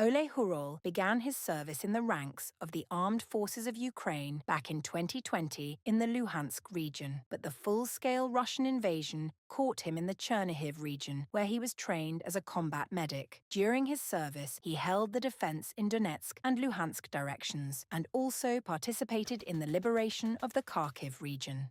Oleh Hural began his service in the ranks of the Armed Forces of Ukraine back in 2020 in the Luhansk region, but the full-scale Russian invasion caught him in the Chernihiv region, where he was trained as a combat medic. During his service, he held the defense in Donetsk and Luhansk directions, and also participated in the liberation of the Kharkiv region.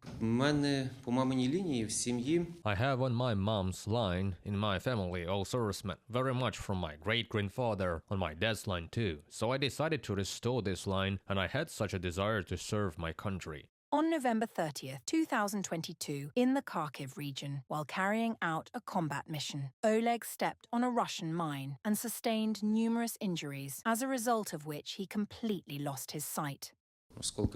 I have on my mom's line, in my family, all servicemen, very much from my great-grandfather, on my dad's line too, so I decided to restore this line, and I had such a desire to serve my country. On November 30th, 2022, in the Kharkiv region, while carrying out a combat mission, Oleg stepped on a Russian mine and sustained numerous injuries, as a result of which he completely lost his sight.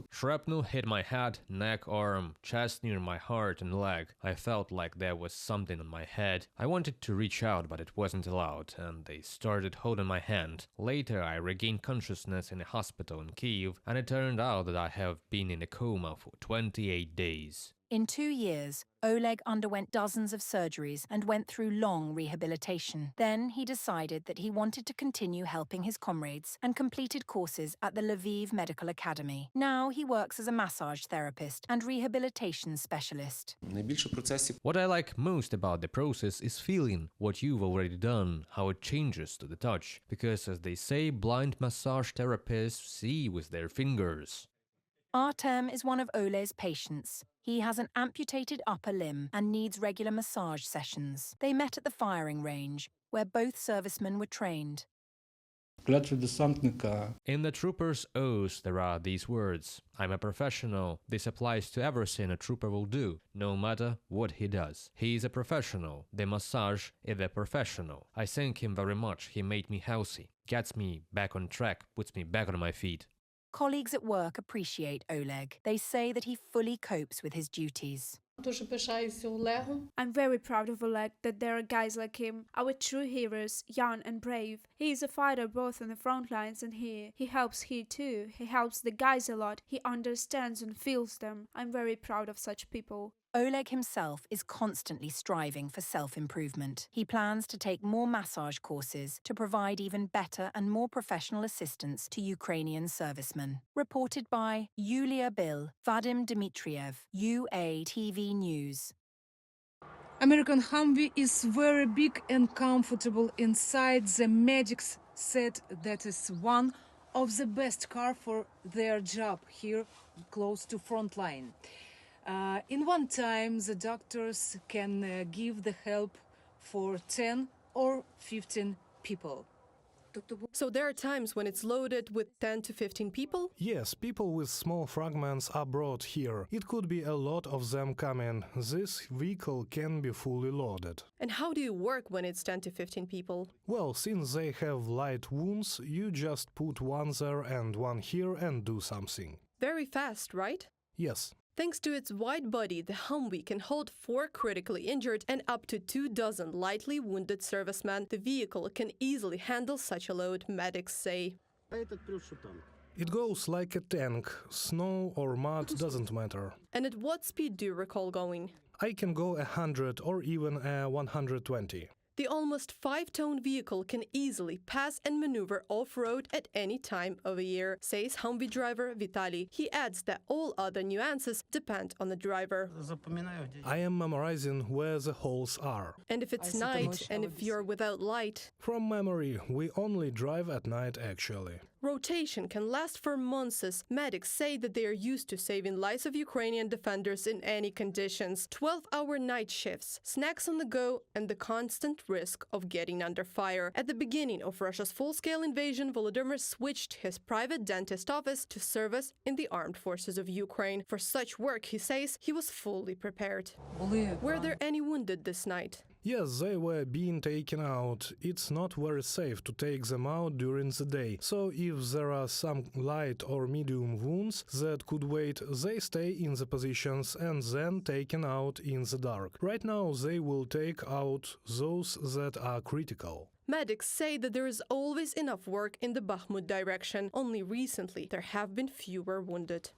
Shrapnel hit my head, neck, arm, chest near my heart and leg. I felt like there was something on my head. I wanted to reach out, but it wasn't allowed, and they started holding my hand. Later, I regained consciousness in a hospital in Kyiv, and it turned out that I have been in a coma for 28 days. In 2 years, Oleg underwent dozens of surgeries and went through long rehabilitation. Then he decided that he wanted to continue helping his comrades and completed courses at the Lviv Medical Academy. Now he works as a massage therapist and rehabilitation specialist. What I like most about the process is feeling what you've already done, how it changes to the touch. Because as they say, blind massage therapists see with their fingers. Artem is one of Oleh's patients. He has an amputated upper limb and needs regular massage sessions. They met at the firing range, where both servicemen were trained. In the trooper's oath there are these words: I'm a professional. This applies to everything a trooper will do, no matter what he does. He is a professional. The massage is a professional. I thank him very much. He made me healthy, gets me back on track, puts me back on my feet. Colleagues at work appreciate Oleg. They say that he fully copes with his duties. I'm very proud of Oleg, that there are guys like him, our true heroes, young and brave. He is a fighter both on the front lines and here. He helps here too. He helps the guys a lot. He understands and feels them. I'm very proud of such people. Oleg himself is constantly striving for self-improvement. He plans to take more massage courses to provide even better and more professional assistance to Ukrainian servicemen. Reported by Yulia Bil, Vadim Dmitriev, UATV News. American Humvee is very big and comfortable inside. The medics said that is one of the best car for their job here close to Frontline. In one time, the doctors can give the help for 10 or 15 people. So there are times when it's loaded with 10 to 15 people? Yes, people with small fragments are brought here. It could be a lot of them coming. This vehicle can be fully loaded. And how do you work when it's 10 to 15 people? Well, since they have light wounds, you just put one there and one here and do something. Very fast, right? Yes. Thanks to its wide body, the Humvee can hold 4 critically injured and up to 24 lightly wounded servicemen. The vehicle can easily handle such a load, medics say. It goes like a tank. Snow or mud doesn't matter. And at what speed do you recall going? I can go 100 or even 120. The almost 5-ton vehicle can easily pass and maneuver off-road at any time of the year, says Humvee driver Vitaly. He adds that all other nuances depend on the driver. I am memorizing where the holes are. And if it's night, and if you're without light? From memory, we only drive at night actually. Rotation can last for months. Medics say that they are used to saving lives of Ukrainian defenders in any conditions. 12-hour night shifts, snacks on the go, and the constant risk of getting under fire. At the beginning of Russia's full-scale invasion, Volodymyr switched his private dentist office to service in the armed forces of Ukraine. For such work, he says, he was fully prepared. Were there any wounded this night? Yes, they were being taken out. It's not very safe to take them out during the day. So if there are some light or medium wounds that could wait, they stay in the positions and then taken out in the dark. Right now they will take out those that are critical. Medics say that there is always enough work in the Bakhmut direction. Only recently there have been fewer wounded.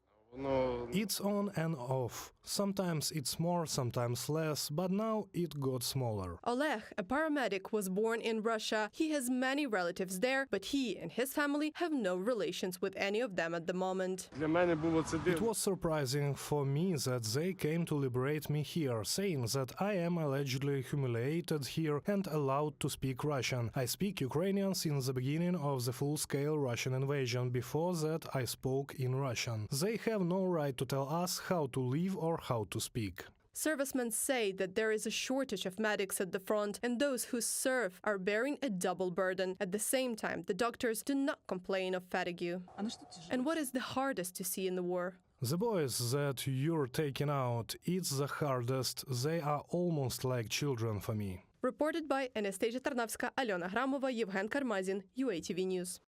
It's on and off. Sometimes it's more, sometimes less, but now it got smaller. Oleg, a paramedic, was born in Russia. He has many relatives there, but he and his family have no relations with any of them at the moment. It was surprising for me that they came to liberate me here, saying that I am allegedly humiliated here and allowed to speak Russian. I speak Ukrainian since the beginning of the full-scale Russian invasion. Before that, I spoke in Russian. They have no right to tell us how to live or how to speak. Servicemen say that there is a shortage of medics at the front, and those who serve are bearing a double burden. At the same time, the doctors do not complain of fatigue. And what is the hardest to see in the war? The boys that you're taking out, it's the hardest. They are almost like children for me. Reported by Anastasia Tarnavska, Alena Gramova, Yevgen Karmazin, UATV News.